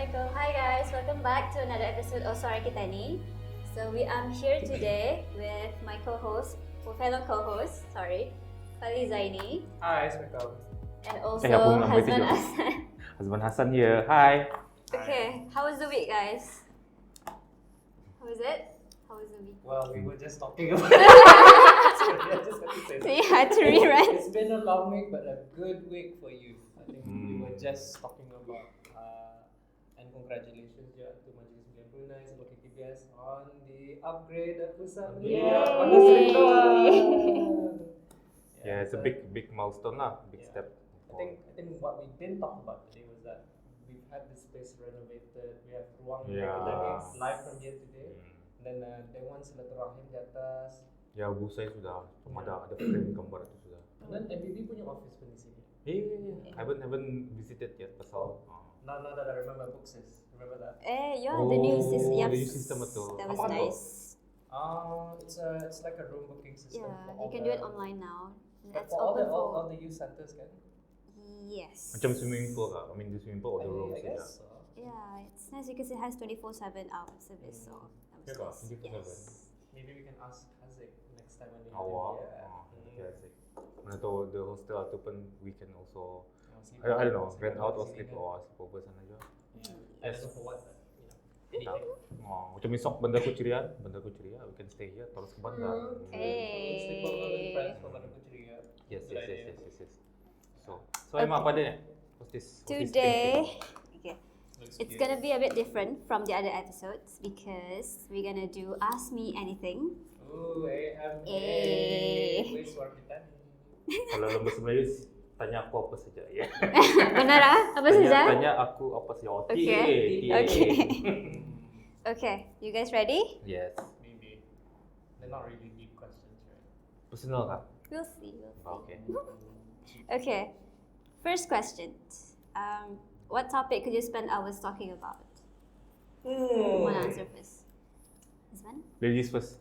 Assalamualaikum. Hi guys, welcome back to another episode of Suara Kita Ni. So I'm here today with my fellow co-host, Fali Zaini, Hi, Assalamualaikum. and also aku nak nama Hazman kejap. Hassan. Hazman Hassan here. Hi. Okay, how was the week, guys? How was it? How was the week? Well, we were just talking about So you had to rerun. It's been a long week, but a good week for you. I think we were just talking about and congratulations to Majlis Sembilan Brunei sebagai KBS on the upgrade of Pusat Media Pada Selangor. Yeah, it's a big milestone lah, big step. I think what we didn't talk about today was that we've had this space renovated. We have ruang academics live from here today. Dan Dewan Silaturahim di atas. Ya, bu saya sudah ada frame gambar itu sudah. Dan MBB punya office pun di sini. I haven't visited yet pasal. Now that I remember Booksis, remember that? The new system. The new system itu. That was Apa tu? nice. It's like a room booking system. Yeah, you can do it online now. But It's for all open all for. the youth centers, kan? Yes. Macam swimming pool lah. I mean, the swimming pool or the room I sudah. guess so. Yeah, it's nice because it has 24/7 hour service. So that Yeah, was nice. 24/7. Yes. Maybe we can ask Haziq next time when we Awak. interview. Okay, asik. Mana tahu the hostel ataupun we can also Sleep I don't know, over, rent out or sini sleep kan. or sleep over sana je. I don't know for what, but Tak. anything. Macam esok benda aku ceria, we can stay here terus ke bandar. Sleep over with friends for Bandar Kuchria. Yes. Good idea. So Emma, apa dia? What's this? Today, okay, Looks it's cute. gonna be a bit different from the other episodes because we're gonna do Ask Me Anything. Ooh, AMA. Wih, suara kita nih. Kalau dalam bahasa Melayu tanya aku apa saja ya. Benar ah? Apa saja? Tanya aku apa saja. Oh, Okay. TA. Okay. Okay, you guys ready? Yes. Maybe. They're not really deep questions, right? Personal kah? We'll see. Okay. Okay, first question. What topic could you spend hours talking about? Who wanna answer first? Husband? Ladies first.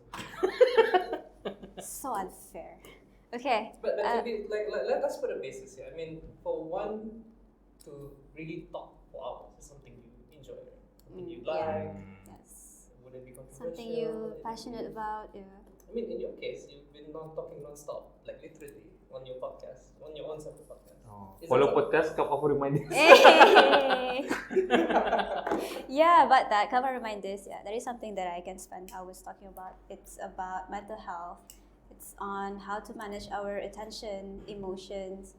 So unfair. Okay. But maybe, let us put a basis here. I mean, for one to really talk for hours is something you enjoy, right? Something you like. Yes. Would it be controversial? Something you passionate about. Yeah. I mean, in your case, you've been talking non-stop, like literally, on your podcast, on your own separate podcast. Is Follow that podcast Cup of Reminders. Hey. Yeah, about that, cover reminders. Yeah, that is something that I can spend hours talking about. It's about mental health. It's on how to manage our attention, emotions,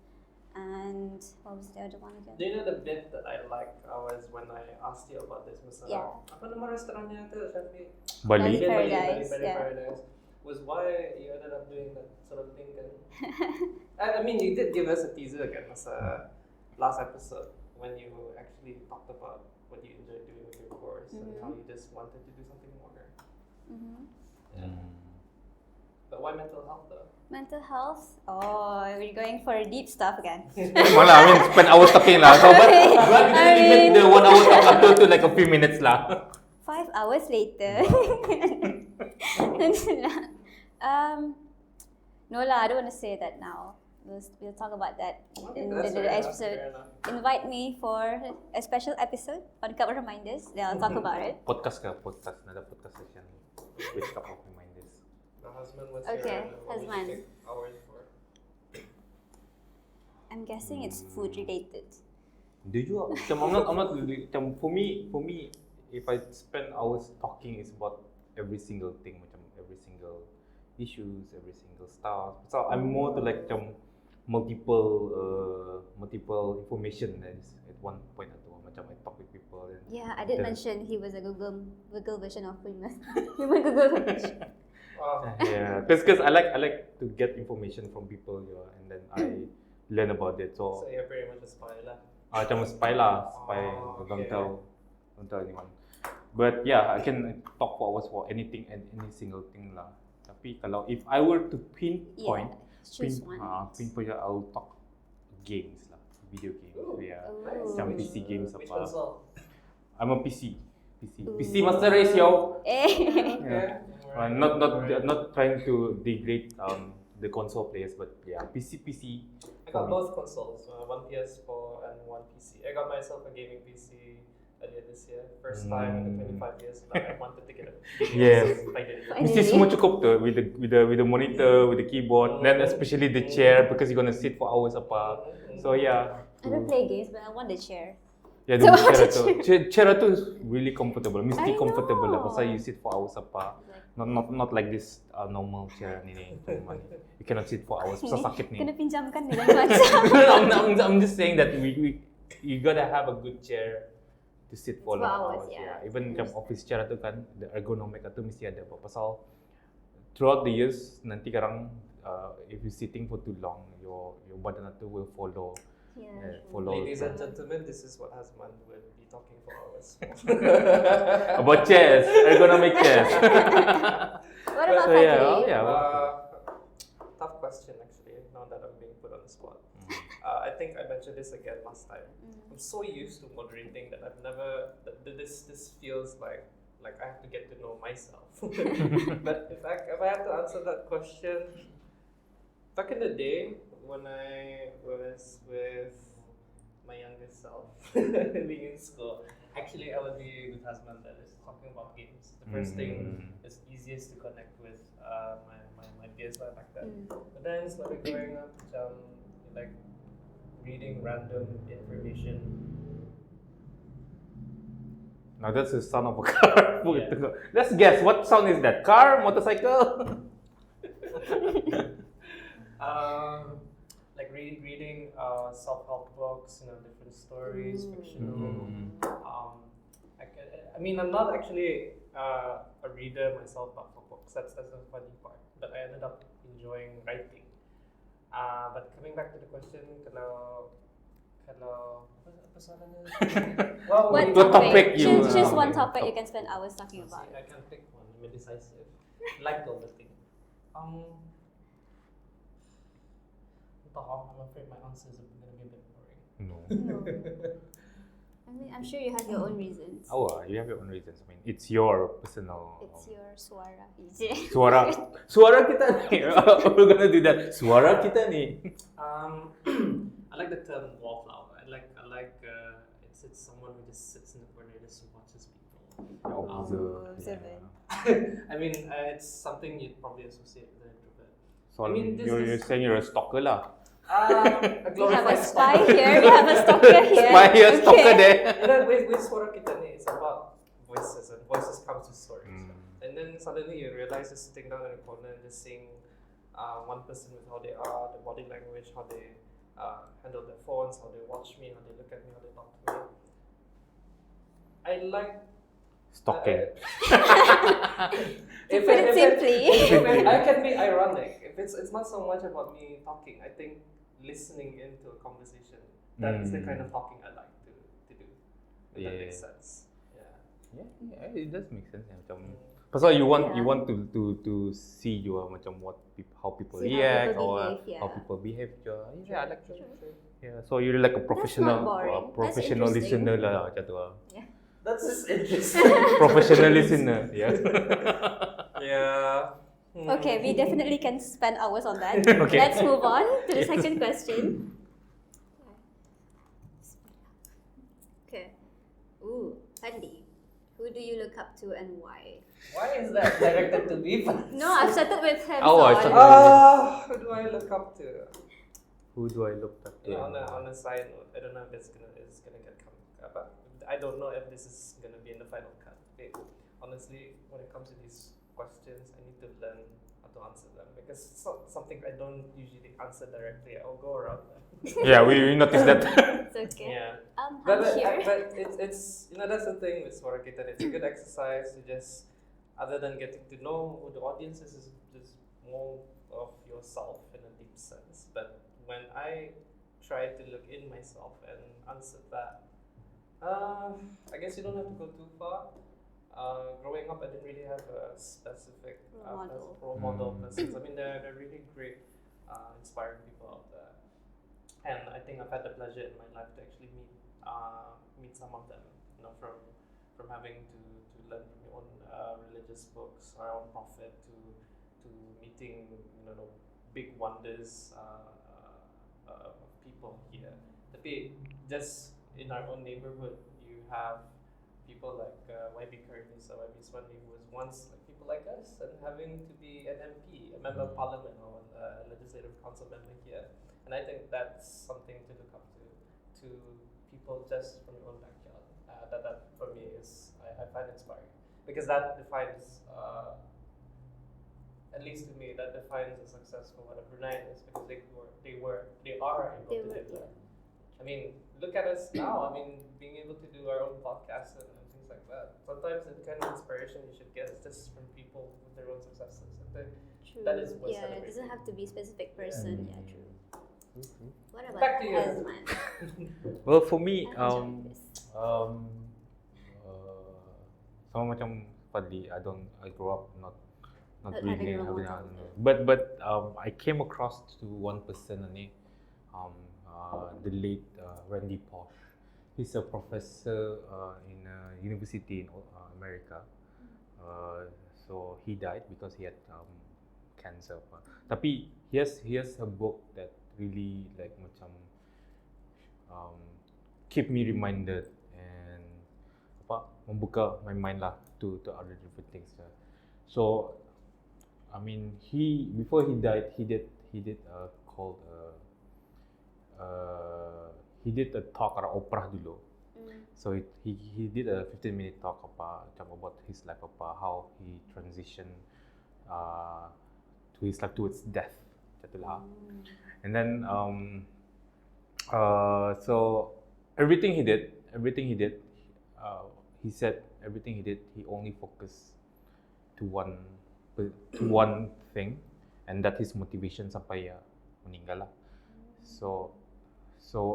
and what was the other one Do again? you know the bit that I liked was when I asked you about this masalah? Yeah. Apa nama restorannya tu, Shafi? Bali. Paradise, Bali yeah. Paradise. Was why you ended up doing that sort of thing kan? I mean, you did give us a teaser kan masa last episode when you actually talked about what you enjoyed doing with your course and how you just wanted to do something more. But why mental health though? Mental health. Oh, we're going for deep stuff again. Malah, I mean, spend hours talking lah. So, but we can limit the 1 hour talk up to like a few minutes lah. 5 hours later. No lah, I don't want to say that now. We'll talk about that in That's the fair enough, episode. fair enough. Invite me for a special episode on Cover Reminders. Then I'll talk about it. Podcast kah? Podcast. Another podcast session with Cup of Reminders. My husband was Okay, here. What would you husband. take hours for? I'm guessing it's food related. Do you? I'm not really. For me, if I spend hours talking, it's about every single thing, macam every single issues, every single stuff. So I'm more to like multiple information that is at one point atau macam I talk with people. And Yeah, I did then- mention he was a Google version of human Google version. Yeah, because I like to get information from people, yeah, and then I learn about it. So So you're pretty much a spy lah. macam spy lah, Oh, don't okay. tell anyone. But yeah, I can talk for hours for anything and any single thing lah. Tapi kalau if I were to pinpoint, Choose one. pinpoint, I'll talk games lah, video games. Ooh, Yeah, nice. macam PC games Which apa. console? I'm a PC Master Race yo. Okay. Not trying to degrade the console players, but yeah, PC. I got both consoles, one PS4 and one PC. I got myself a gaming PC earlier this year. First time in the 25 years that I wanted to get a Yes. I did it. Finally. Mesti semua cukup tu with the monitor, with the keyboard, then especially the chair because you're gonna sit for hours apa. So yeah. I don't play games, but I want the chair. Ya, So the chair what tu. Chair tu is really comfortable. Mesti I comfortable lah. know. Pasal you sit for hours apa. Not like this normal chair ni. You cannot sit for hours. Pasal sakit ni. Kena pinjamkan dengan macam. I'm just saying that you gotta have a good chair to sit for For long hours, hours. yeah. Even macam office chair tu kan, the ergonomic tu mesti ada. Pasal throughout the years nanti kadang if you sitting for too long, your badan tu will follow. Yeah. Follow. Ladies and gentlemen, this is what Hazman will be talking for hours. About chairs, ergonomic chairs. What about So, Fadli? yeah, yeah. Tough question actually, now that I'm being put on the spot. I think I mentioned this again last time. I'm so used to moderating that I've never, this feels like I have to get to know myself. But if I have to answer that question, back in the day when I was with my youngest self, being in school, actually I would be with Hazman that is talking about games. The first thing is easiest to connect with my peers back then. But then slowly growing up, like reading random information. Now that's the sound of a car. Yeah. Let's guess, what sound is that? Car, motorcycle? Like reading self-help books, different stories, fictional. I mean, I'm not actually a reader myself, but for books, that's the funny part. But I ended up enjoying writing. But coming back to the question, kalau apa soalannya? Well, What What topic? topic you- Choose one okay. topic you can spend hours talking about. I can't pick one. I'm indecisive. Like all the thing. I'm afraid my answers are going to be a bit boring. No. No. I mean, I'm sure you have your own reasons. Oh, you have your own reasons. I mean, it's your personal. It's your suara. Suara kita ni. We're gonna do that. Suara kita ni. I like the term wallflower. I like it's someone who just sits in the corner and just watches people. Observant. I mean, it's something you'd probably associate with an introvert. So I mean, you're saying you're a stalker lah. A We have a glorified spy here. We have a stalker here. Spy here, stalker there. With Suara Kita ni, it's about voices, and voices comes with stories. And then suddenly you realize you're sitting down in a corner and just seeing one person with how they are, the body language, how they handle their phones, how they watch me, how they look at me, how they talk to me. I like Stalking. To put it simply. I can be ironic. If it's not so much about me talking, I think listening into a conversation, that's the kind of talking I like to do. If that makes sense. Yeah, it does make sense. Macam, pasal you want to see your macam how people See how react people or behave, how people behave. Yeah, I like True. Yeah, so you're like a professional, boring. That's professional interesting. listener lah macam tu lah. Yeah. That's just interesting. Professional listener, yeah. Yeah. Okay, we definitely can spend hours on that. Okay. Let's move on to the second question. Okay. Ooh, Fadli. Who do you look up to and why? Why is that directed to me? No, I've started with him. Oh, I so started- Who do I look up to? Who do I look up to? On a side note, I don't know if it's gonna get but I don't know if this is gonna be in the final cut. Okay. Honestly, when it comes to these questions, I need to learn how to answer them because it's not something I don't usually answer directly. I'll go around them. Yeah, we noticed that. It's okay. Yeah. I'm But here. it's that's the thing with Suara Kita. It's a good exercise to just, other than getting to know who the audience is just more of yourself in a deep sense. But when I try to look in myself and answer that, I guess you don't have to go too far. Growing up, I didn't really have a specific role model persons. I mean, they're really great, inspiring people out there. And I think I've had the pleasure in my life to actually meet some of them. From having to learn from your own religious books, our own prophet, to meeting big wonders of people here. Tapi just in our own neighborhood, you have people like YB Curtis or YB Swanley, who was once like people like us and having to be an MP, a member of parliament or a legislative council member here. And I think that's something to look up to people just from your own backyard. That for me is, I find inspiring. Because that defines, at least to me, that defines a successful what a Bruneian is, because they are able to do that. I mean, look at us now. I mean, being able to do our own podcast and things like that. Sometimes the kind of inspiration you should get is just from people with their own successes. I think True. that is what's it doesn't have to be a specific person. Yeah, true. What about Back to you. Hazman? Well, for me, I'm enjoying this. sama macam Fadli, I grew up not Not really having a role having model. but I came across to one person ni, the late Randy Posh. He's a professor in a university in America. So he died because he had cancer. Tapi he has a book that really like macam keep me reminded and membuka my mind lah to other different things. So I mean, before he died, he did called he did a talk at Oprah dulu. So he did a 15-minute talk about his life, how he transitioned to his life towards death. And then so everything he did, he said everything he did, he only focused to one thing, and that is motivation sampai meninggal lah. So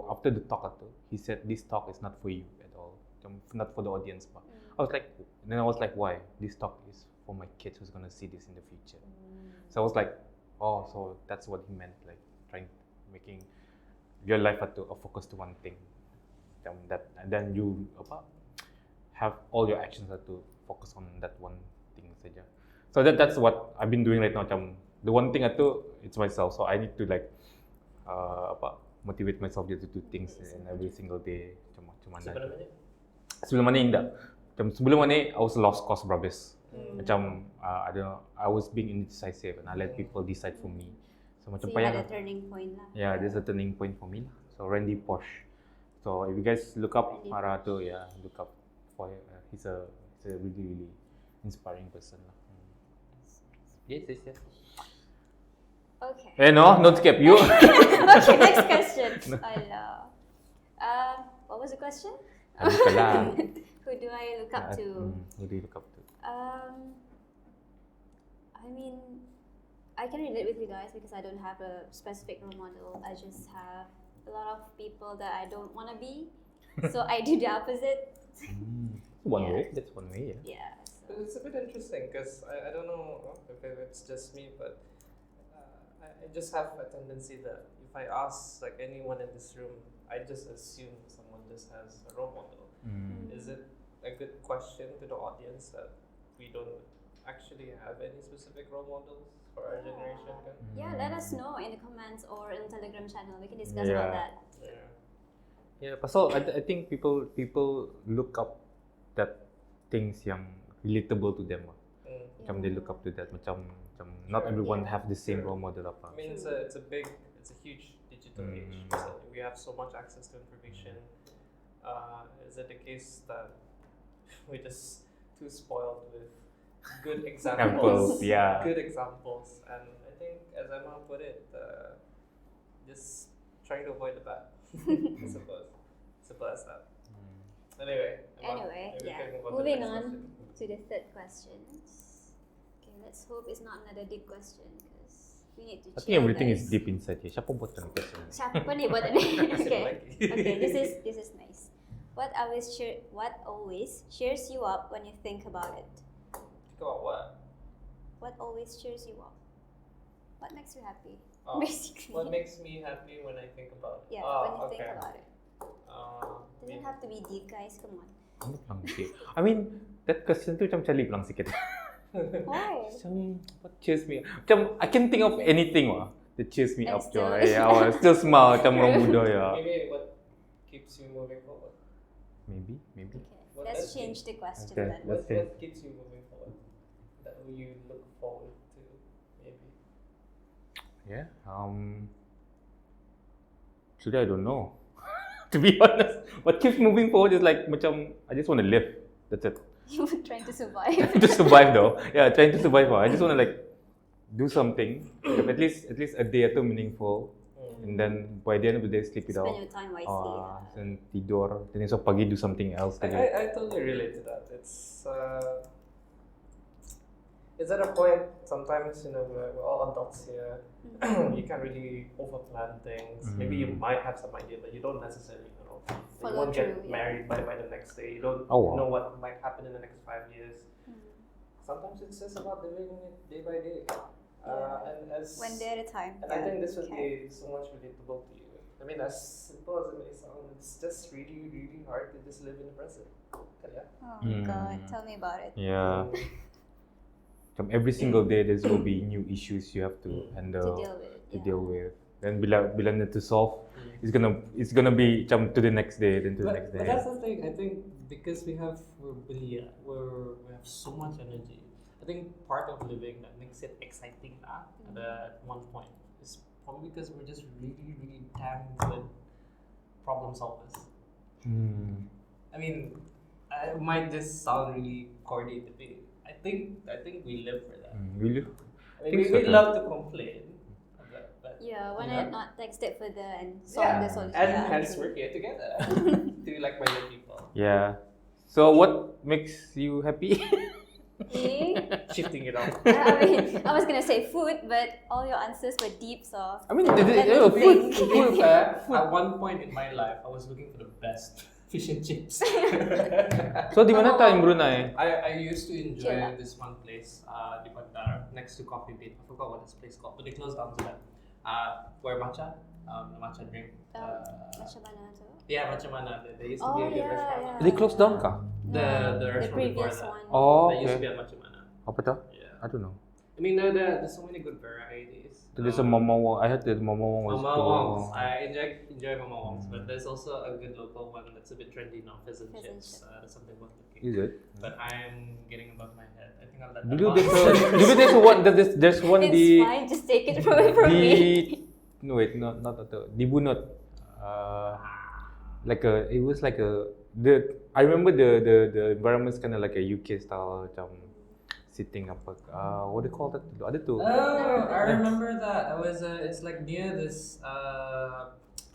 after the talk he said this talk is not for you at all, not for the audience. I was like, why? This talk is for my kids who's gonna see this in the future. So I was like, oh, so that's what he meant, like making your life a focus to one thing. And then you have all your actions to focus on that one thing saja. So that's what I've been doing right now. The one thing it's myself. So I need to like motivate myself to do things in every single day. Sebelum mana indah. Sebelum mana I was lost cause berhabis. I don't know, I was being indecisive and I let people decide for me. So So you had a turning point lah. Yeah, there's a turning point for me lah. So Randy Posh. So if you guys look up Randy Ara tu, look up for him. He's a really inspiring person lah. Yes. Okay. No, don't skip you. Okay, next question. Alah. What was the question? Lupa lah. Who do I look up to? Who do you look up to? I mean, I can relate with you guys because I don't have a specific role model. I just have a lot of people that I don't want to be. So I do the opposite. One Yeah. way. That's one way. Yeah. Yeah. So. It's a bit interesting because I don't know if it's just me, but I just have a tendency that if I ask like anyone in this room, I just assume someone just has a role model. Is it a good question to the audience that we don't actually have any specific role models for our generation? Yeah, let us know in the comments or in the Telegram channel. We can discuss about that. Yeah, pasal I think people look up that things yang relatable to them. Macam they look up to that. Macam not everyone have the same role model apa. I mean, it's a huge digital age. So we have so much access to information. Is it the case that we're just too spoiled with good examples? Yeah. Good examples, and I think, as Emma put it, just trying to avoid the bad. I suppose. Simple as that. Anyway, Emma, maybe we can move Moving to the next on question. to the third question. Okay, let's hope it's not another deep question because we need to I chill, think everything guys. is deep inside here. Siapa buat the question? Siapa ni buat ni? Okay. Lagi. Okay, this is nice. What always cheers you up when you think about it? Think about what? What always cheers you up? What makes you happy? Oh, Basically. what makes me happy when I think about it? Yeah, Oh, when you think okay. about it. Doesn't have to be deep, guys. Come on. Ano pelang sikit? I mean, that question tu macam cali pelang sikit. Why? Macam, what cheers me up? Macam, I can think of anything that cheers me And up. still- I will still smile macam orang muda ya. Maybe what keeps you moving forward? Maybe. Okay. Let's change the question Okay. then. Let's see. What keeps you moving forward? That you look forward to, maybe. Yeah. Actually, I don't know. To be honest, what keeps moving forward is like macam I just want to live. That's it. You were trying to survive. To survive though. Yeah, trying to survive. I just want to like do something. At least a day atau meaningful. And then by the end of the day, sleep it Spend out. your time wisely. Then tidur. Then esok pagi do something else. I totally relate to that. It's at a point sometimes, we're all adults here. You can't really overplan things. Maybe you might have some idea, but you don't necessarily know. You Follow won't get through, yeah. married by the next day. You don't Oh, wow. know what might happen in the next 5 years. Sometimes it's just about living it day by day. One day at a time. And I think this would Okay. be so much relatable to you. I mean, as simple as it may sound, it's just really, really hard to just live in the present. Yeah. Oh my God, tell me about it. Yeah. Macam every single day, there's will be new issues you have to handle. To deal with. Then bila need to solve, it's gonna be macam to the next day, then to the next But day. that's the thing. I think because we have we have so much energy. I think part of living that makes it exciting at one point is probably because we're just really, really damn good problem solvers. I mean, it might just sound really corny to me. I think we live for that. Will you? I think mean, so we too. love to complain. But Yeah, why Yeah. not text it further and solve this solution? and Yeah, hence true. we're here together to like-minded people. Yeah. So what makes you happy? Me? Shifting it out. I mean, I was gonna say food, but all your answers were deep, so. I mean, let me food. think. To be fair, at one point in my life, I was looking for the best fish and chips. So di mana tayo in Brunei? I used to enjoy Chilla. this one place di Bandar next to Coffee Bean. I forgot what this place called, but they closed down to that. Where matcha, the matcha drink. Macam mana tu? Yeah, matcha mana. There used to Oh, be a good yeah, restaurant. yeah. They closed down kah? The The restaurant previous before that. one. Oh, There used to okay. be a matcha mana. Apa tu? Yeah. I don't know. I mean, there's so many good varieties. There's a Mama Wong. I heard that Mama Wong was Mama good. Wong's. I enjoy Mama Wong's, but there's also a good local one that's a bit trendy now, Fish and Fish and Chips. Chips. That's something worth looking. Is it? But I'm getting above my head. I think I'll let that Dulu pass. there's a one. There's one It's di fine, just take it away from me. No wait, not itu. Di Bunut. It was like a I remember the environment's kind of like a UK style macam sitting apa what do you call that? Ada tu. Oh, I remember that. It's like near this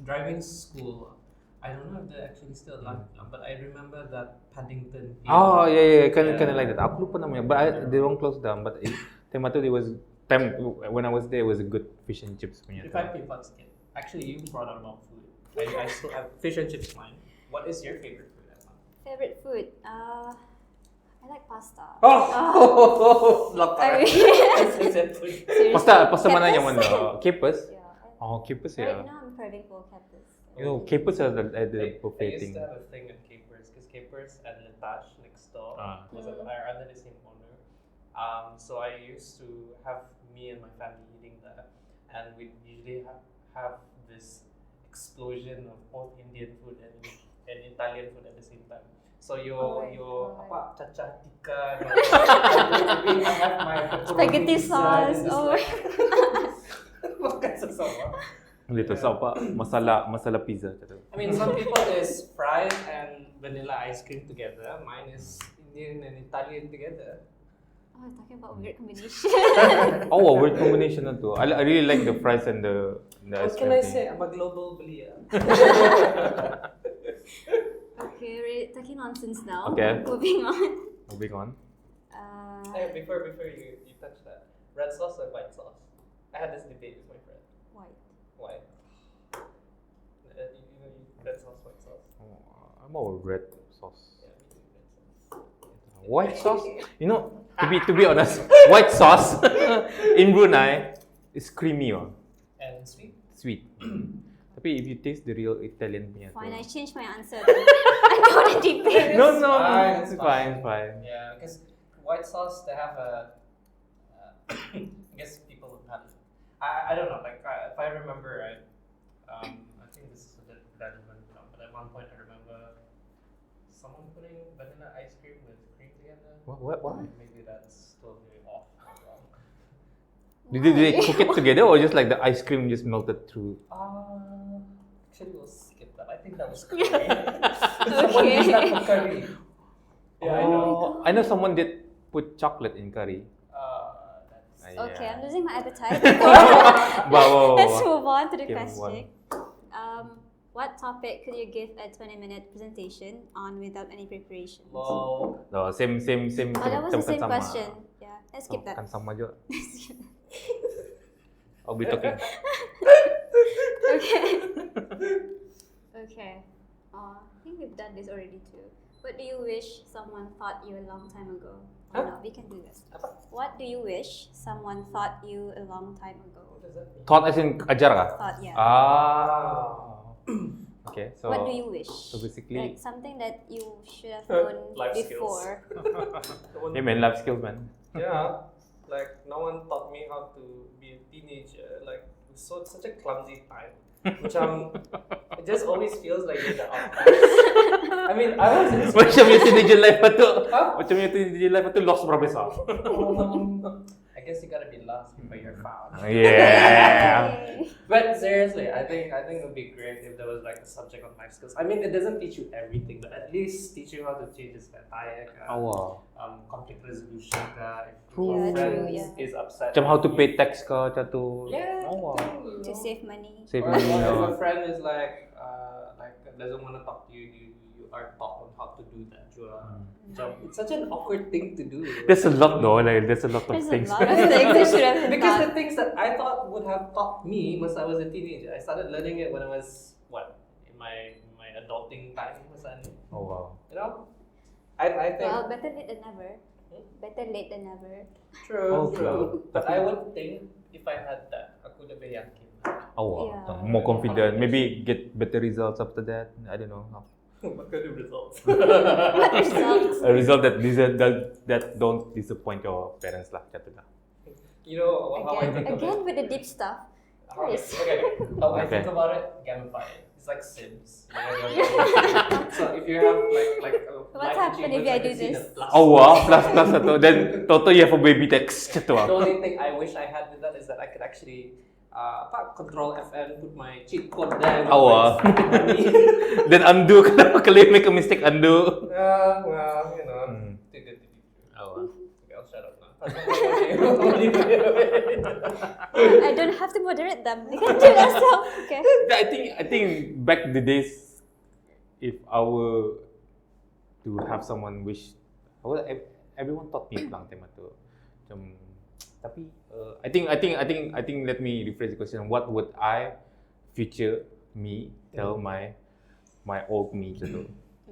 driving school. I don't know if they're actually still alive, but I remember that Paddington. Oh yeah, kind Yeah. of like that. Aku lupa namanya, but they don't close down. But time itu there was time when I was there, it was a good fish and chips punya. If I pay bucks again. Actually, you brought up about food. I still have fish and chips mine. What is your favorite food? Emma? Favorite food? I like pasta. Oh, I lapar. mean- Seriously. Pasta mana Capers? yang mana? Capers? Yeah. Oh, capers Right ya. now I'm craving for capers. You know, capers are the I buffet used thing. to have a thing with Capers because Capers and Letash next door are under the same owner. So I used to have me and my family eating that, and we usually have this explosion of both Indian food and Italian food at the same time. So Oh my your God. apa cacah tikka, I have my pepperoni Spaghetti pizza sauce. and just Oh. like makan sesama. Dito sa apa? Masala pizza gitu. I mean, some people is fried and vanilla ice cream together. Mine is Indian and Italian together. Oh, talking about weird combination. Oh, a weird combination na to. I really like the fries and the What ice can I cream say? thing. I'm a global belia. Okay, we're talking nonsense now. Okay. Moving on. Moving on. Hey, before you touch that, red sauce or white sauce? I had this debate with my friend. White. White. Red sauce, white sauce. Oh, I'm all red sauce. Yeah, me too. Red sauce. White sauce? You know, to be honest, white sauce in Brunei is creamy one, And sweet. sweet. Tapi if you taste the real Italian punya Fine, I tu. changed my answer. Then. I don't want to debate. No, It's it's fine. fine. Yeah, because white sauce they have a. I guess people would have. I don't know. Like if I remember right, I think this is a bit relevant now. But at one point I remember someone putting vanilla ice cream with cream together. Why? Maybe that's totally off or wrong. Did they cook it together or just like the ice cream just melted through? Actually, we'll skip that. I think that was curry. Someone used that for curry. Yeah, I know. I know someone did put chocolate in curry. That's Okay, Yeah. I'm losing my appetite. Wow. Let's move on to the Okay, question. What topic could you give a 20-minute presentation on without any preparation? low. No, same. Oh, that was the macam same sama. question. Yeah, let's skip that. Kan sama juga. I'll be talking. Okay. Okay. I think we've done this already too. What do you wish someone thought you a long time ago? Oh, no, we can do this. What do you wish someone thought you a long time ago? What does that mean? Thought as in ajar kah? Thought, yeah. Okay, so What do you wish? so basically, Like something that you should have known Life skills. before. hey man, life skills man. Yeah, like no one taught me how to be a teenager. Like it was such a clumsy time. It just always feels like you're the outcast. I mean, I was in school. Macam yung teenager life pa tu. Huh? Macam yung teenager life pa tu lost berapa besar. I guess you gotta be lost before you're found. Yeah. Yay. But seriously, I think it would be great if there was like a subject on life skills. I mean, it doesn't teach you everything, but at least teach you how to change a flat tire, conflict resolution, if True. your Yeah, friend true, yeah. is upset. Macam how to pay tax ka, macam tu. Yeah. Oh, wow. To save money. Save Or money. if no. a friend is like doesn't want to talk to you, you are taught on how to do that. It's such an awkward thing to do. There's a lot though, like there's a lot of There's things. a lot of things that should have been Because the taught. things that I thought would have taught me once I was a teenager, I started learning it when I was in my adulting time. Oh wow. You know, I think Well, better late than never. Better late than never. true, Oh, true. But Tapi- I would think if I had that, aku lebih yakin. Oh wow. Yeah. More confident. Maybe get better results after that. I don't know. What kind of results? What results? A result that don't disappoint your parents lah, macam tu lah. You know how I think of Again it. with the deep stuff. How, Yes. okay, how I Okay. think about it, gamify it. It's like Sims. So if you have like What's happening if I do this? Oh wow, plus satu. Then total you have a baby tax, macam tu lah. The only thing I wish I had with that is that I could actually control FN, put my cheat code there. with Oh, my stupid money. Then undo, kalau you make a mistake, undo. Well, you know, Hmm. too good to be true. Oh wow. Okay, I'll shut up now. I don't have to moderate them. They can do themselves. Okay. I think back the days, if I were to have someone wish, everyone taught me lang tema tu. Macam, tapi I think let me rephrase the question. What would I, future me, tell my old me macam tu?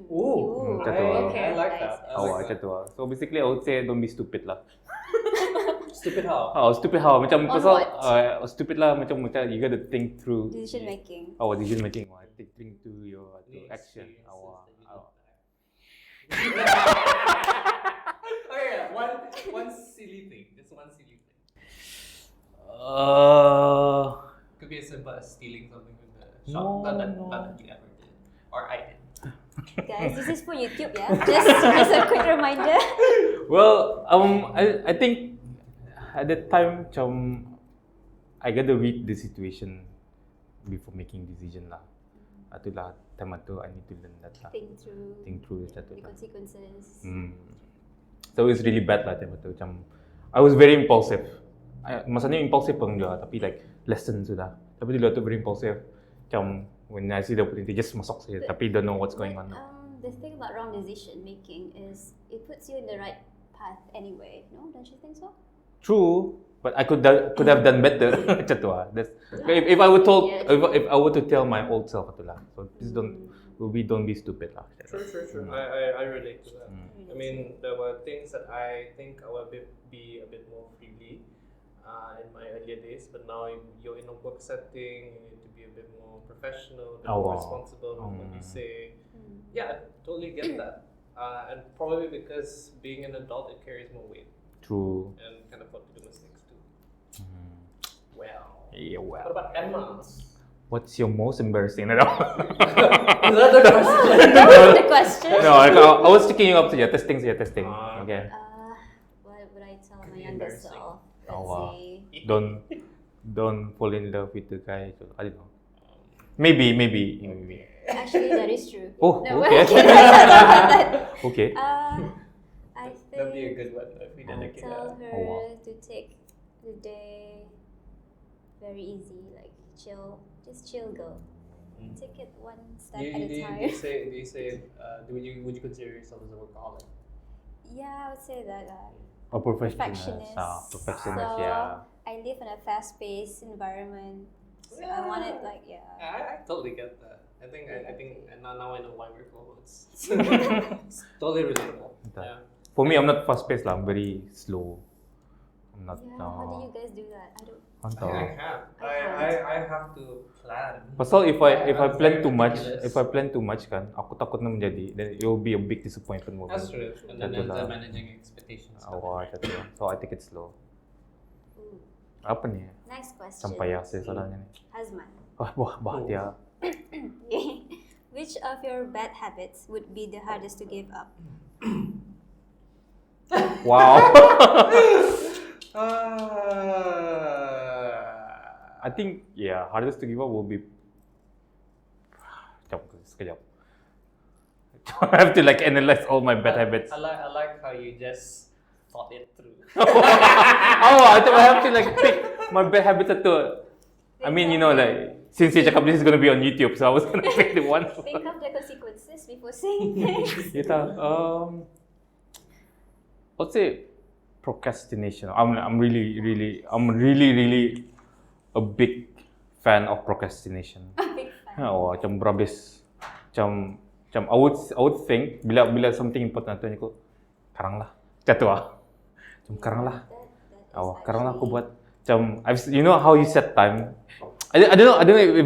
Ooh, macam tu lah. I like Nice. that. I Oh, like macam that. tu lah. So basically I would say don't be stupid lah. Stupid how? Oh, stupid how? Macam On pasal what? stupid lah macam you gotta think through. Decision making. Oh, decision making. Oh, think through your Any action. experiences Oh, that you wow. Okay, one silly thing. Just one silly thing. Could be as simple as stealing something from the shop. No, Not no. that you ever did, or I did. Guys, this is for YouTube, yeah? Just a quick reminder. Well, I think at that time, macam I gotta read the situation before making decision lah. Itulah time tu I need to learn that lah. Think through macam tu the lah. consequences. So it's really bad lah time tu. Macam I was very impulsive. Maksudnya impulsive pun juga, tapi like lesson sudah. Tapi dulu tu very impulsive. Macam when I see the opportunity, just masuk saja. Tapi don't know what's going on. The thing about wrong decision making is it puts you in the right path anyway. No, don't you think so? True, but I could have done better. Macam tu lah. That's if I were told if I were to tell my old self itulah. So please don't be stupid lah. True. I relate to that. I mean, there were things that I think I would be a bit more freely in my earlier days, but now you're in a work setting, you need to be a bit more professional, a bit more responsible with what you say. Yeah, I totally get that. And probably because being an adult, it carries more weight True. and can afford to do mistakes too. Mm. Well, Yeah, what well. about Emma? what's your most embarrassing? No, Is that the question? That was the question. I was sticking you up to testing. Okay. What would I tell my younger Embarrassing. self? Let's Oh, wow. see. Don't fall in love with the guy. So, I don't know. Maybe. Actually, that is true. Oh, no, okay. okay. That. Okay. I That'd be a think good one if we did a kid. tell her Oh, wow. to take the day very easy, like chill, just chill, girl. Take it one step at a time. Do you say would you consider yourself as a workaholic? Yeah, I would say that. A Perfectionist. Perfectionist. So, Yeah. I live in a fast-paced environment. So I want it like I totally get that. I think now I know why we're co-hosts. It's totally relatable. Yeah. For me, I'm not fast paced lah. I'm very slow. I'm not. Yeah, how do you guys do that? I don't. I have to plan. Pasal if I I'm plan very too much kan, aku takut na menjadi, then it will be a big disappointment moment. That's true. And then Betul there's the lah. managing expectations. Macam tu. So I take it slow. Ooh. Apa ni? Next question. Sampai ya saya salahnya ni. Hazman. Wah, bahagia. Which of your bad habits would be the hardest to give up? Wow. I think hardest to give up will be. Sekejap. I have to like analyze all my bad habits. I like how you just thought it through. I have to like pick my bad habits to. I mean, like since you cakap this is gonna be on YouTube, so I was gonna pick the one. Think of the consequences before saying things. Let's say procrastination. I'm really a big fan of procrastination. Big fan. Macam berhabis. Macam I would think bila something important tu aku karang lah. Macam karang lah. Karang lah aku buat. Macam you know how you set time. I don't know if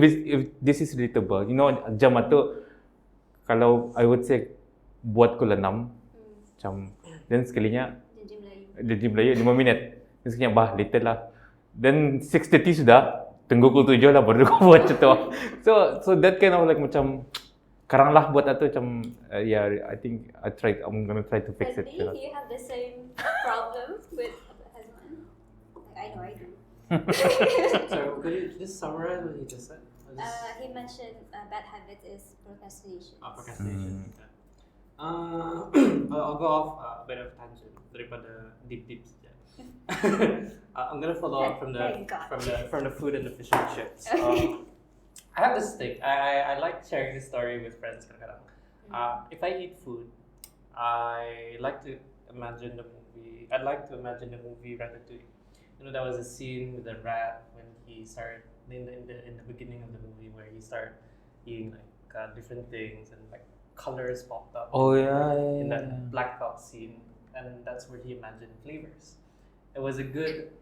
this is relatable. You know jam tu kalau I would say buat pukul 6 macam then sekalinya Janji Melayu 5 minit. Then sekalinya later lah. Then 6:30 sudah. Tunggu pukul 7 lah baru aku buat macam tu. So that kind of like macam karang lah buat tu macam I think I'm gonna try to fix it. Do you have the same problem with Hazman? Like, I know I do. So could you just summarize what you just said? He mentioned bad habit is procrastination. Procrastination. Okay. I'll go off a bit of tangent daripada deep saja. I'm gonna follow up from the food and the fish and chips. I have this thing. I like sharing this story with friends. If I eat food, I like to imagine the movie. I'd like to imagine the movie Ratatouille. You know, there was a scene with the rat when he started in the beginning of the movie where he started eating like different things and like colors popped up. In that blacked out scene, and that's where he imagined flavors. It was a good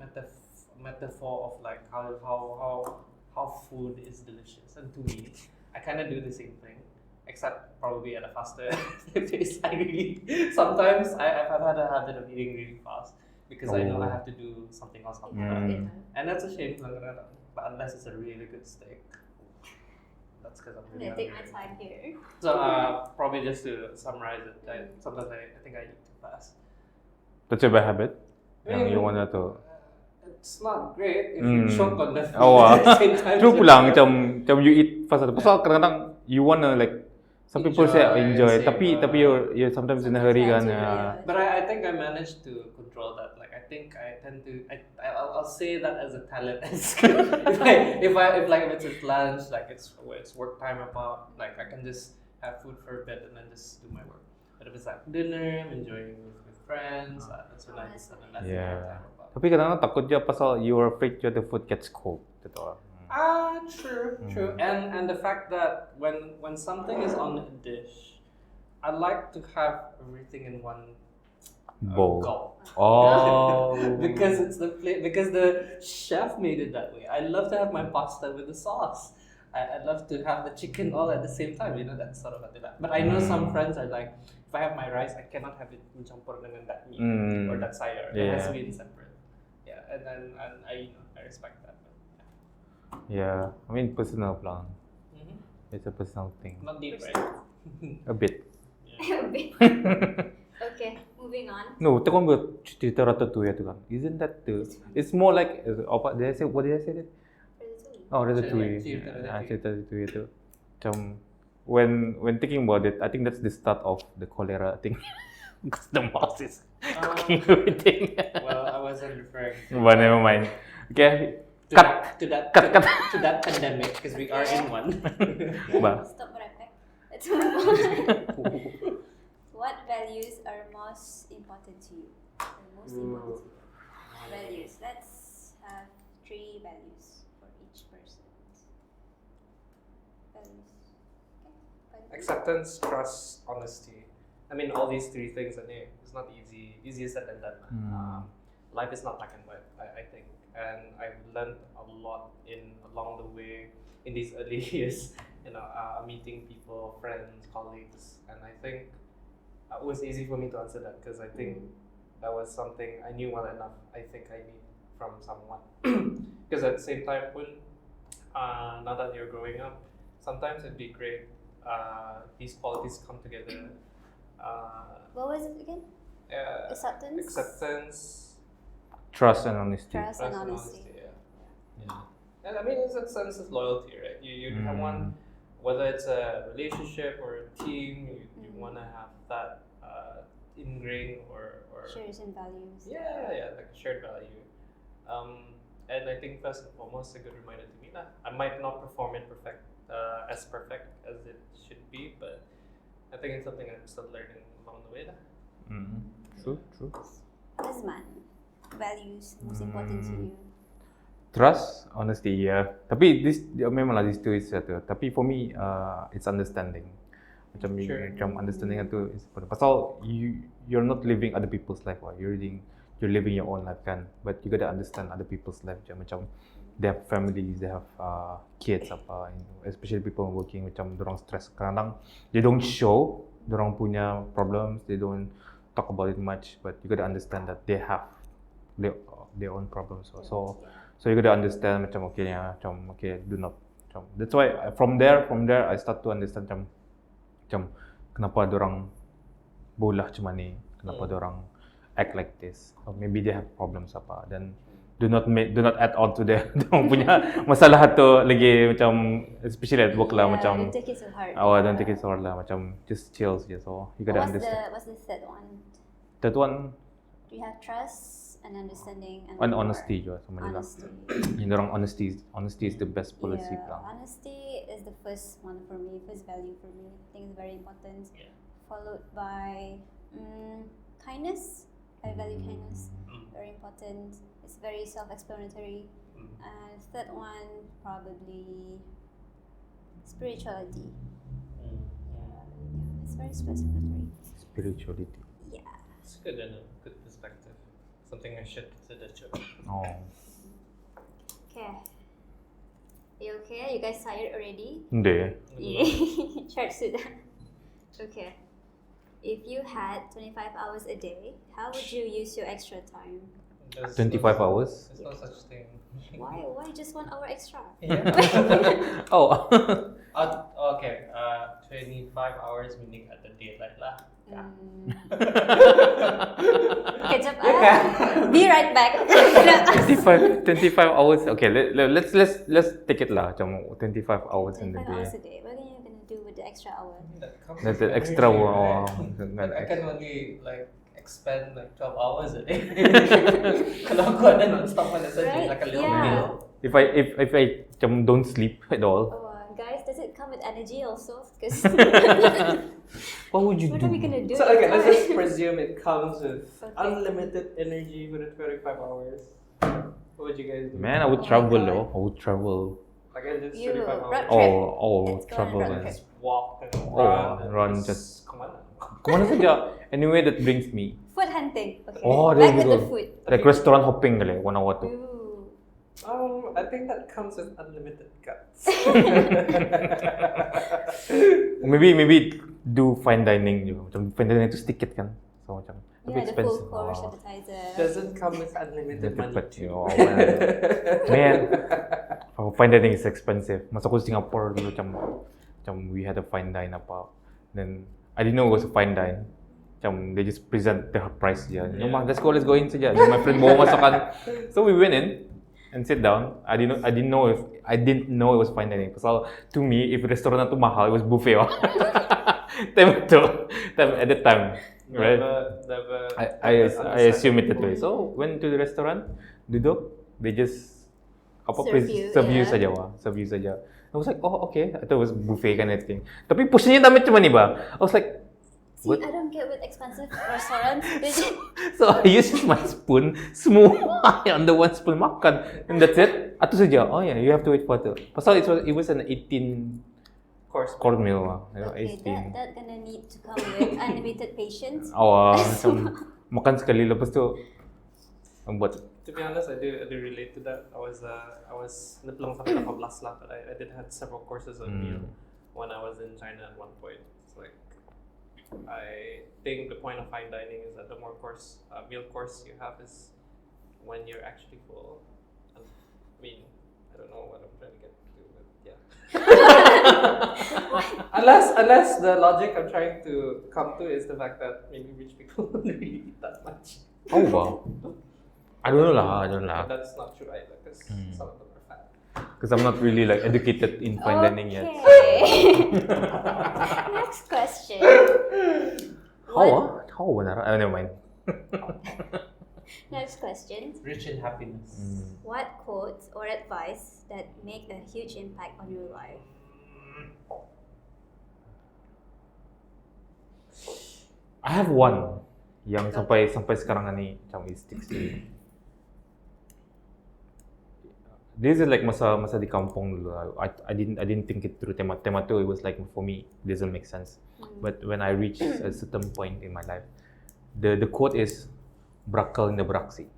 metaphor of like how food is delicious, and to me, I kind of do the same thing, except probably at a faster pace. Sometimes I've had a habit of eating really fast because I know I have to do something else after that, and that's a shame. But unless it's a really good steak, that's because I'm really I'm gonna take my hungry. time here. So probably just to summarize it, sometimes I think I eat too fast. That's your bad habit? Yang you wanna to. It's not great if you choke on the food at Oh, the same time. True pulang macam you eat fast. Pasal kadang-kadang you wanna like some people say enjoy, tapi you're sometimes in a hurry kan. But I think I managed to control that. Like I think I tend to I'll say that as a talent. if it's at lunch, like it's work time about, like I can just have food for a bit and then just do my work. But if it's like dinner, I'm enjoying with friends, that's when I just that's my time about. Tapi kadang-kadang takut je pasal you're afraid the food gets cold. Gitu. True. And the fact that when something is on a dish, I like to have everything in one Bowl. gulp. Oh. because because the chef made it that way. I love to have my pasta with the sauce. I love to have the chicken all at the same time. You know, that's sort of that. But I know some friends are like, if I have my rice, I cannot have it mencampur dengan that meat or that sayur. It has to be in separate. Yeah, and I respect that. But, yeah. Yeah, I mean personal plan. Mhm. It's a personal thing. Not deep, right? A bit. Okay, moving on. No, tu kan cerita Ratatouille tu kan. Isn't that the? It's more like apa? Did I say what did I say? That? Ratatouille. Oh, Ratatouille. Cerita Ratatouille. Cerita Ratatouille tu. Macam when thinking about it, I think that's the start of the cholera thing. Because the mouse is cooking everything. Well, I wasn't referring to But never mind. Okay. to Cut. that to that Cut, to, cut. to that pandemic because we are in one. Ba. Stop merepek. Let's move on. What values are most important to you? The most important to you. Values. Let's have 3 values for each person. Values. Okay. Acceptance, trust, honesty. I mean, all these 3 things are new. It's not easier said than done. Life is not black and white, I think, and I've learned a lot along the way in these early years. Meeting people, friends, colleagues, and I think it was easy for me to answer that because I think that was something I knew well enough. I think I need from someone because at the same time, when now that you're growing up, sometimes it'd be great. These qualities come together. What was it again? Acceptance? Acceptance, Trust and honesty. Trust and honesty. yeah. And I mean, in that sense, it's loyalty, right? You have one, whether it's a relationship or a team, you want to have that ingrained or Shares and values. yeah, like a shared value. And I think first and foremost, a good reminder to me that I might not perform it as perfect as it should be, but I think it's something I'm still learning along the way. True. Azman, values most important to you. Trust, honesty, yeah. Tapi memanglah these two is satu. Tapi for me, it's understanding. Macam Sure. macam understanding itu is important. Pasal you're not living other people's life, you're living your own life kan. But you gotta understand other people's life. Macam they have families, they have kids apa. Especially people working macam dorang stress. Kadang they don't show dorang punya problems. They don't talk about it much. But you gotta understand that they have their own problems. So you gotta understand macam do not macam. That's why from there I start to understand macam kenapa dorang bolah macam ni, kenapa dorang act like this. Or maybe they have problems apa. Then do not add on to their dorang punya masalah tu lagi macam especially at work lah macam. Don't take it so hard. Don't take it so hard lah macam just chill je. So you gotta understand. What's the third one? That one Do you have trust and understanding and honesty juga sama je lah. Honesty. Yang dorang honesty is the best policy Yeah, lah. honesty is the first one for me, first value for me. I think it's very important. Yeah. Followed by kindness. I value kindness. Very important. It's very self-explanatory. And third one, probably spirituality. Yeah, it's very self-explanatory. Spirituality. Yeah. It's good and a good perspective. Something I should consider too. Oh. Okay. You okay? You guys tired already? Hindi. Yeah. Short sudah. Okay. If you had 25 hours a day, how would you use your extra time? There's 25 hours? There's no such thing. Why just 1 hour extra? Yeah. Oh. Okay. 25 hours meaning at the daylight lah. Kejap Be right back. 25 hours. Okay, let's take it lah. Macam 25 hours in the 25 day. hours a day. What are you gonna do with the extra hour? That's the extra one. I can only like expend like 12 hours a day. Kalau aku ada non-stop on Right? like a little Yeah. meal. If I macam don't sleep at all, Guys, does it come with energy also? Because what would you what do? are we gonna do? So in okay, let's time? just presume it comes with Okay. unlimited energy for the 25 hours. What would you guys do? Man, I would Oh my travel God. though. I would travel. Like I just You 25 road hours. trip. Let's go on Travel road man. trip. Just walk and Oh, run, and just- kemana? Kemana saja? Anywhere that brings me. Food hunting. Okay. Oh, there Back you with the go. food. Like restaurant hopping kali, 1 hour tu. Ooh. I think that comes with unlimited guts. Maybe do fine dining juga. Macam fine dining tu sedikit kan. So macam Yeah, the full expensive. course Oh. appetizer. Doesn't come with unlimited money. But oh, well. Man, fine dining is expensive. Masa aku di Singapore dulu macam we had a fine dine apa. Then I didn't know it was a fine dine. Macam they just present the price je. Yeah. Let's go in saja. Then my friend bawa masakan. So we went in and sit down. I didn't know it was fine dining. Pasal to me, if restoran tu mahal, it was buffet. At that time. Right? Never I assume it that way. So went to the restaurant, duduk, they just serve you saja wah, serve you saja. I was like, oh okay, I thought it was buffet kind of thing. Tapi portionnya dami macam ni ba? I was like, See, what? I don't get with expensive restaurants. So I used my spoon, semua on the one spoon makan, and that's it. Atu saja. Oh yeah, you have to wait for it. Pasal it was an 18 course. course meal wah. Okay, 18. that gonna need to come with unlimited patience. Oh, macam makan sekali lepas tu buat. To be honest, I do relate to that. I was belum sampai 18 lah, but I did have several courses of meal when I was in China at one point. It's like I think the point of fine dining is that the more meal course you have is when you're actually full. I mean, I don't know what I'm trying to get to, but yeah. unless the logic I'm trying to come to is the fact that maybe rich people don't really eat that much. Oh wow. I don't know lah. But that's not true either, because some of them are fat. Because I'm not really like educated in fine dining yet. Okay. Next question. How benar? Never mind. Next question. Rich in happiness. What quotes or advice that make a huge impact on your life? I have one yang sampai sekarang ni macam it sticks to me. This is like masa di kampung dulu. I didn't think it through. Tema tu, it was like for me it doesn't make sense. But when I reached a certain point in my life, the quote is berakal na beraksi.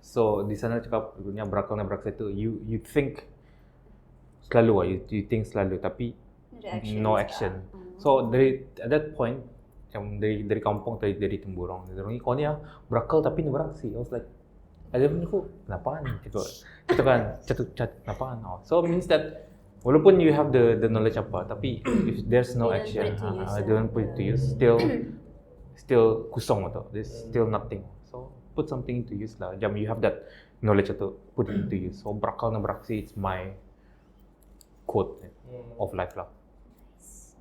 So di sana cakap punya berakal na beraksi tu you think selalu you think selalu tapi no action. So at that point macam dari kampung dari temburong. Orang ni kau ni berakal tapi na beraksi. I was like ada pun aku, kenapaan? Gitu kan, kenapaan? So it means that walaupun you have the knowledge apa, tapi if there's no action, don't put it to use, still kusong atau there's still nothing. So put something to use lah. Jam you have that knowledge atau put it to use. So berakal na beraksi, it's my quote of life lah. Nice.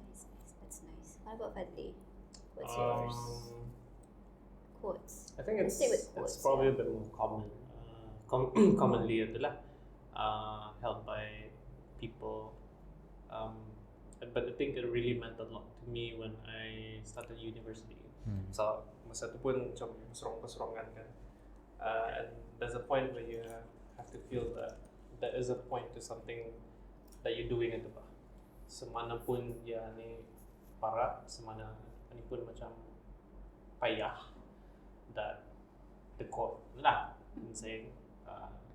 That's nice. What about Fadli? What's yours? Quotes. I think Let's stay with quotes, it's probably a bit more common. Commonly itulah held by people. But I think it really meant a lot to me when I started university. So masa tu pun macam keserong-keserongan kan. And there's a point where you have to feel that there is a point to something that you're doing itu bah. Semana pun ya ni para, semana ni pun macam payah. That the quote lah saying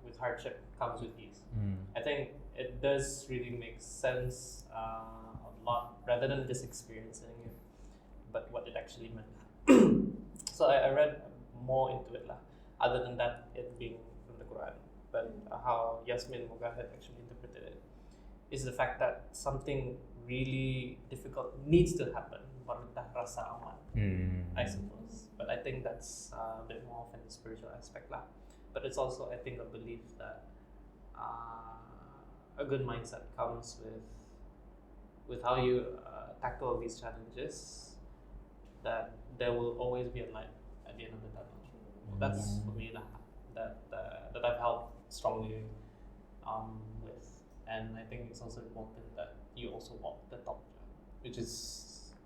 with hardship comes with ease. I think it does really make sense a lot rather than just experiencing it, but what it actually meant. So I read more into it lah. Other than that, it being from the Quran, but how Yasmin Mogahed actually interpreted it is the fact that something really difficult needs to happen baru dah rasa aman. I suppose. But I think that's a bit more of in the spiritual aspect lah. But it's also, I think, a belief that a good mindset comes with how you tackle these challenges, that there will always be a light at the end of the tunnel. That's for me lah, that I've held strongly with. And I think it's also important that you also walk the talk, which is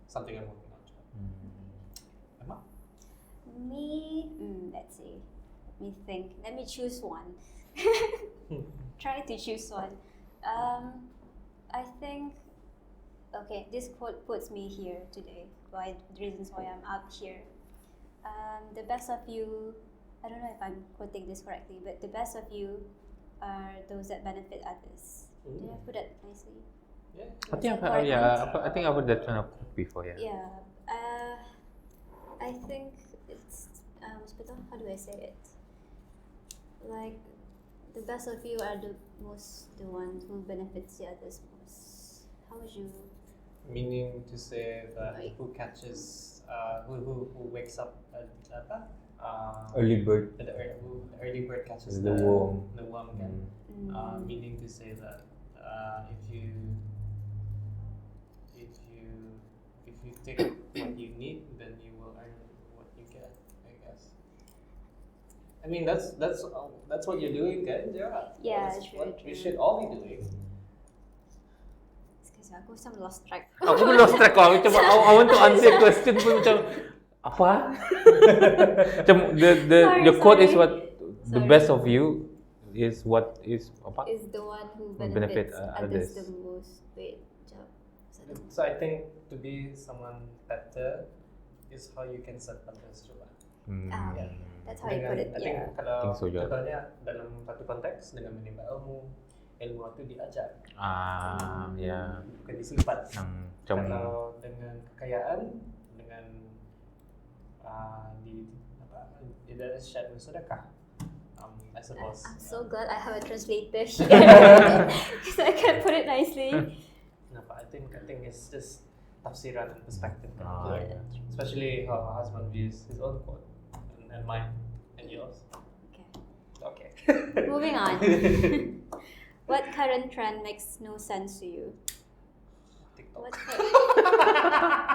something I'm working on. Emma? Me, let's see. Let me think. Let me choose one. Try to choose one. I think, okay, this quote puts me here today. Why the reasons why I'm up here. The best of you, I don't know if I'm quoting this correctly, but the best of you are those that benefit others. Did I put that nicely? Yeah. I think I've heard that kind of quote before. Yeah. Yeah. I think it's how do I say it? Like the best of you are the ones who benefits the others most. How would you? Meaning to say that Like- who catches, who wakes up at apa? Early bird. The early bird catches The worm. The worm kan. Meaning to say that if you take what you need, then you will earn what you get, I guess. I mean that's what you're doing, kan? Yeah, That's true, what we true. should all be doing. Excuse me, aku some lost track. Aku pun lost track kau. Macam I want to answer question pun macam apa? Macam the quote is Sorry. what the Sorry. best of you is what is apa? Is the one who Benefit, benefits others. others the most. Wait, jap. So I think to be someone better is how you can serve others juga. Okay. That's how you put it. I think Yeah. kalau Think so, yeah. contohnya dalam satu konteks dengan menimba ilmu itu diajar, Ya. bukan disimpan. Macam Kalau dengan kekayaan, dengan di dalam shared sedekah, I suppose. I'm so glad I have a translator here because I can put it nicely. Kenapa? I think it's just tafsiran and perspective, kan? Yeah. Especially how husband views his own quote and mine and yours. Okay. Okay. Moving on. What current trend makes no sense to you? TikTok. What?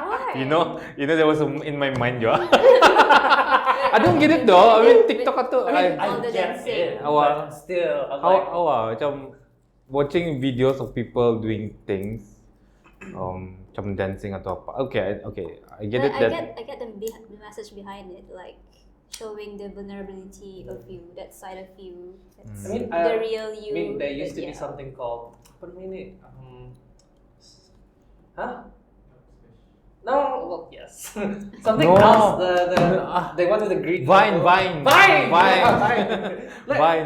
Why? you know there was in my mind juga. I don't get it though. I mean TikTok tu All the get dancing. it, Awal. but still, I'm how like, macam watching videos of people doing things macam dancing atau apa. Okay, I get it that I get the message behind it, like showing the vulnerability of you, that side of you. That's I mean, the real you. I mean, there used to yeah. be something called apa namanya ni? Huh? No, well, yes. Something No. else. They wanted the Greek. Vine. Like,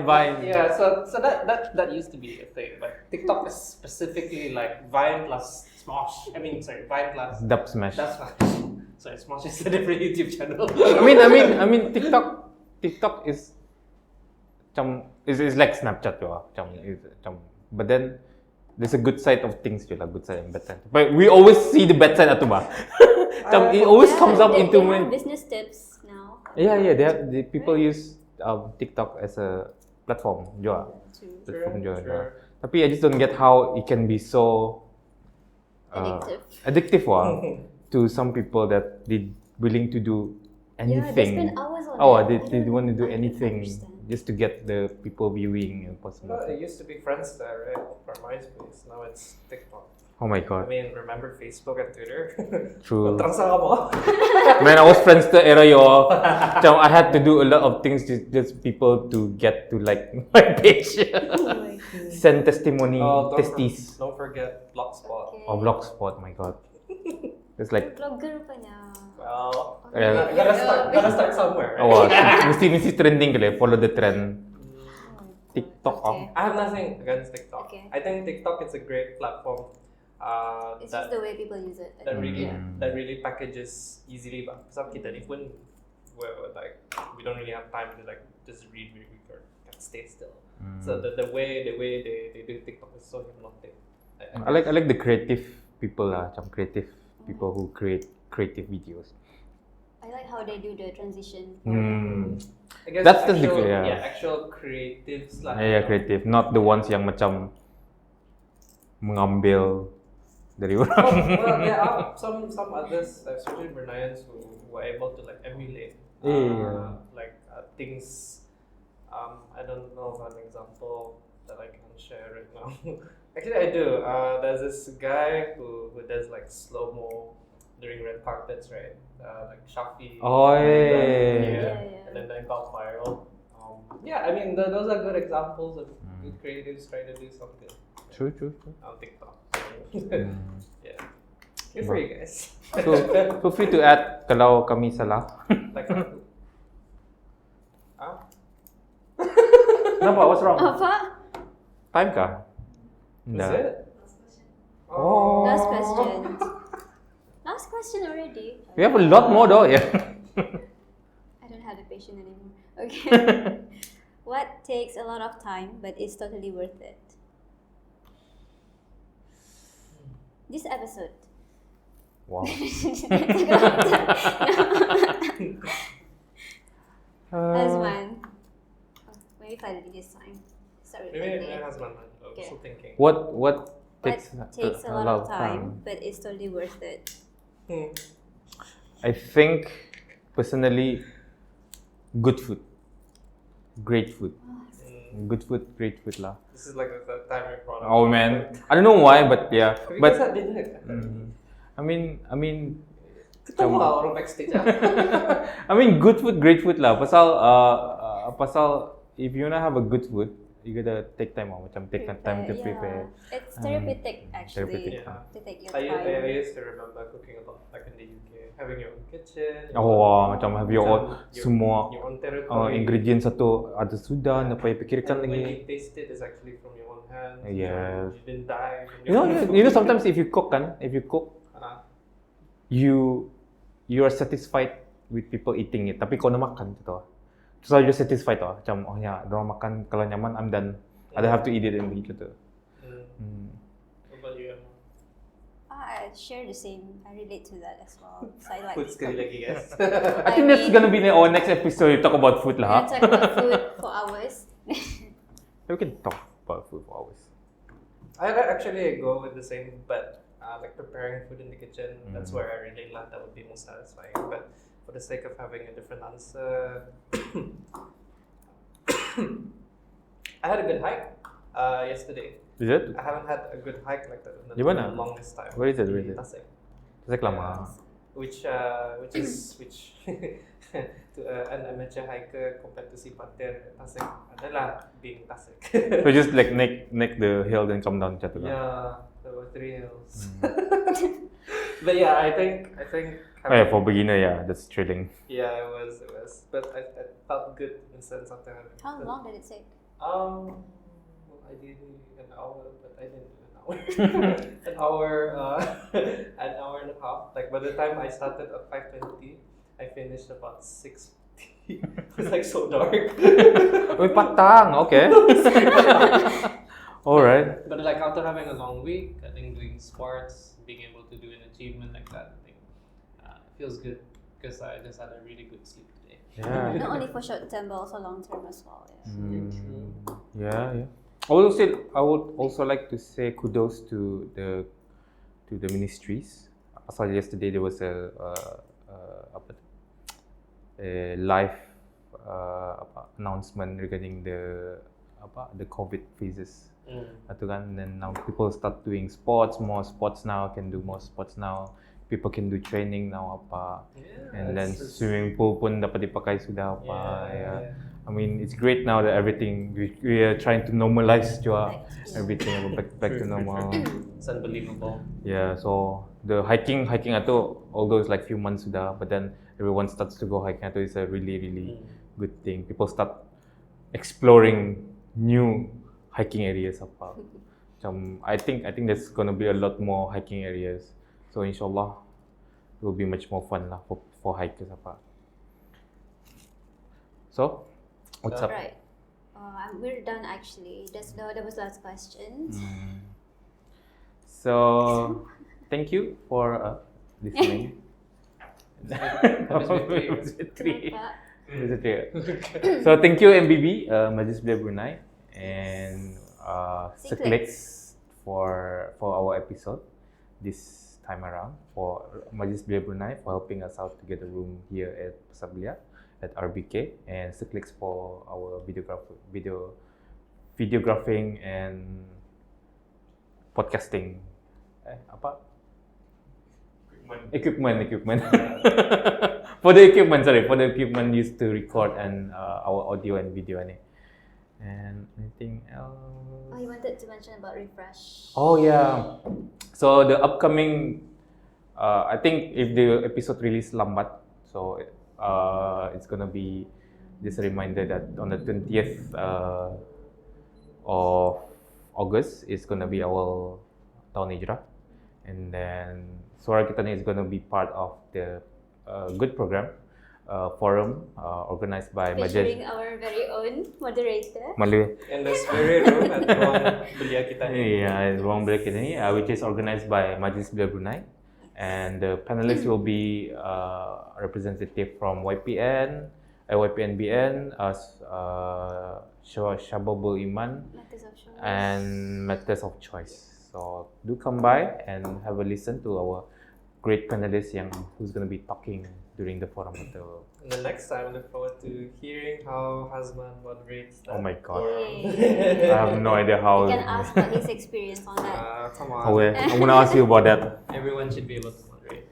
Vine. Yeah, so that used to be a thing, but TikTok is specifically like Vine plus Smosh. Vine plus Dub smash. that's Smosh. Sorry, Smosh is a different YouTube channel. I mean TikTok is macam is like Snapchat juga. But then there's a good side of things juga, good side and bad side. But we always see the bad side atu ba. It always comes up they into have my business tips now. Yeah, the people use TikTok as a platform juga. Platform juga. Tapi I just don't get how it can be so addictive to some people that they willing to do Yeah, they anything. spend hours on it. They want to do I don't anything understand. just to get the people viewing and possible. Well, it used to be Friendster, right? Or MySpace. Now it's TikTok. Oh my I god, mean, remember Facebook and Twitter? true. Terasa apa? Man, I was Friendster era yo. I had to do a lot of things just people to get to like my page. Oh my god. Send testimony, Don't testes. Don't forget Blogspot. Okay. Or Blogspot, my god. It's like Vlogger rupanya. Well, Yeah. gotta start somewhere. Right? oh, mesti trending kali, follow the trend. TikTok Okay. I have nothing against TikTok. Okay. I think TikTok is a great platform. It's just the way people use it. I that think. really Mm. that really packages easily. But some kita ni pun we're like we don't really have time to like just read or can stay still. So the way they do TikTok is so hypnotic. I like the creative people lah, macam creative people who create creative videos. I like how they do the transition. I guess That's the actual, difference, yeah. actual creatives lah. Yeah, creative, not the ones yang macam mengambil dari orang. Well, there are some others, especially Bruneians, who are able to like emulate things. I don't know of an example that I can share right now. Actually, I do. There's this guy who does like slow mo during red carpets, right? Like Shafi. Oh, Yeah. And then that got viral. Yeah, I mean those are good examples of good creatives trying to do something True. on TikTok. Yeah. Good for you guys. So, feel free to add kalau kami salah. Like aku. Kenapa? What's wrong? Apa? Time kah? That's it. Oh. Last question. Last question already. We have a lot more though. Yeah. patient anymore. Okay. What takes a lot of time but is totally worth it? This episode. Wow. Azman. Oh, maybe finally this time. Sorry. Maybe my husband. I'm Okay. still thinking. What What takes takes a lot of time but is totally worth it? Hmm. I think personally, good food, great food, good food, great food lah. This is like the third time we brought up. Oh man, I don't know why, but yeah, Because I but didn't. I mean, Ketawa orang backstage ah. I mean good food, great food lah. Pasal if you wanna have a good food, you gotta take time lah. Macam take time to prepare. Yeah. It's therapeutic actually. therapeutic. Yeah. To take your I time. used to remember cooking a lot back in the UK, having your own kitchen. Oh, macam have your own Macam semua your own territory. ingredient satu ada sudah, nak payah fikirkan And when lagi. you taste it, it's actually from your own hands. Yes. You didn't die. From You know, your own you know food. sometimes if you cook, you are satisfied with people eating it. Tapi kau nak makan tu, so you're satisfied tau. Macam oh ya, dorang makan kalau nyaman, I'm done. I don't have to eat it and eat gitu. What about you, Emma? I share the same. I relate to that as well. So I like Food sekali lagi, guys. I think that's gonna be our next episode. We talk about food We're lah. gonna talk about food for hours. We can talk about food for hours. I actually go with the same, but like preparing food in the kitchen, that's where I really learned that would be most satisfying. But for the sake of having a different answer, I had a good hike yesterday. Is it? I haven't had a good hike like that in Di mana? the longest time. Where is it? Where is it? Tasik. Tasik lama. Which to an amateur hiker compared to si Pater, Tasik adalah being Tasik. So just like neck the hill then come down macam tu lah. Yeah, there were 3 hills. But yeah, I think Oh yeah, for beginner, yeah, that's thrilling. yeah, it was. But I felt good in the sense of having. How long did it take? Well, ideally an hour, but I didn't do an hour. An hour, an hour and a half. Like by the time I started at 5:20, I finished about 6:50. It was like so dark. Uy, patang, okay. Alright. But like after having a long week, I think doing sports, being able to do an achievement like that, I think feels good because I just had a really good sleep today. Yeah. Not only for short term but also long term as well. Yes. Yeah. I would also like to say kudos to the ministries. Asal yesterday there was a live announcement regarding the COVID phases. Itu kan, then now people start doing more sports now, can do more sports now. People can do training now apa. Yeah, And then it's- swimming pool pun dapat dipakai sudah apa. Yeah. I mean, it's great now that everything we are trying to normalize juga everything back to normal. It's unbelievable. Yeah, so the hiking itu, although it's like few months sudah, but then everyone starts to go hiking itu is a really good thing. People start exploring new hiking areas apa. Macam I think there's gonna be a lot more hiking areas. So inshallah it will be much more fun lah for hikers apa. So what's up? Right. We're done actually. That was last question. So thank you for listening. Kenapa? So thank you MBB, Majlis Belia Brunei, and Seclex for our episode this time around, for Majlis Belia Brunei for helping us out to get a room here at Pasar Belia at RBK, and Seclex for our videographing and podcasting. Apa? Equipment. For the equipment used to record and our audio and video ni. And anything else? Oh, you wanted to mention about refresh. Oh yeah. So the upcoming, I think if the episode release lambat, so it's gonna be just a reminder that on the 20th of August is gonna be our Tahun Hijrah, and then Suara Kita Ni is gonna be part of the good program forum organized by Featuring our very own moderator. Malaysia. In the spirit room at ruang belia kita ni. Yeah, ruang belia kita ni, which is organized by Majlis Belia Brunei, and the panelists will be representative from YPN, YPNBN, Syababul Iman, Matters of Choice. and Matters of Choice. So do come by and have a listen to our great panelists who's going to be talking during the forum. And the next time, I look forward to hearing how Hazman moderates that. Oh my god, Yay. I have no idea how. You can ask about his experience on that. Come on. Oh, wait, I'm gonna ask you about that. Everyone should be able to moderate.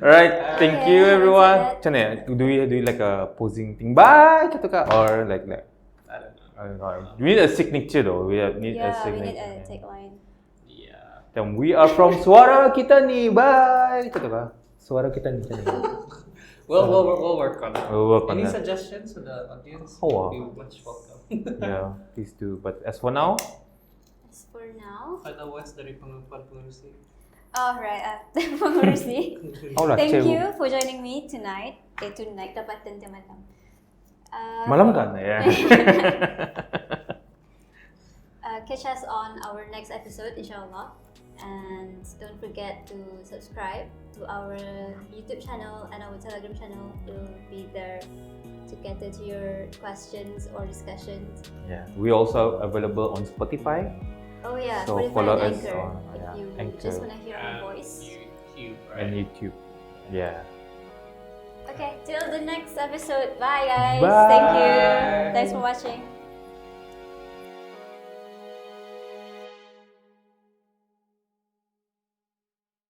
Alright, thank Okay, you that's everyone. it. Macam mana? Do we like a posing thing? Bye, gitu kah? Or like I don't know. I don't know. We need a signature though. We need a Yeah, we signature. need a tagline. Yeah. Macam, we are from Suara Kita Ni. Bye, gitu kah? Suara Kita Ni. Macam ni. We'll work on it. We'll work on Any that. suggestions for the audience? Oh, Would be much welcome. Yeah, please do. But as for now, As for now, Final words dari pengurusi. alright, pengurusi. lah, Thank cikgu. you for joining me tonight. Tonight dapat nanti malam. Malam kan? Yeah. Catch us on our next episode, inshallah. And don't forget to subscribe to our YouTube channel and our Telegram channel. We'll be there to cater to your questions or discussions. Yeah. We also available on Spotify Oh yeah, So Spotify follow and us Anchor on, if yeah, you Anchor. just want to hear our voice. YouTube, and YouTube. Yeah. Okay, till the next episode. Bye guys. Bye. Thank you. Thanks for watching.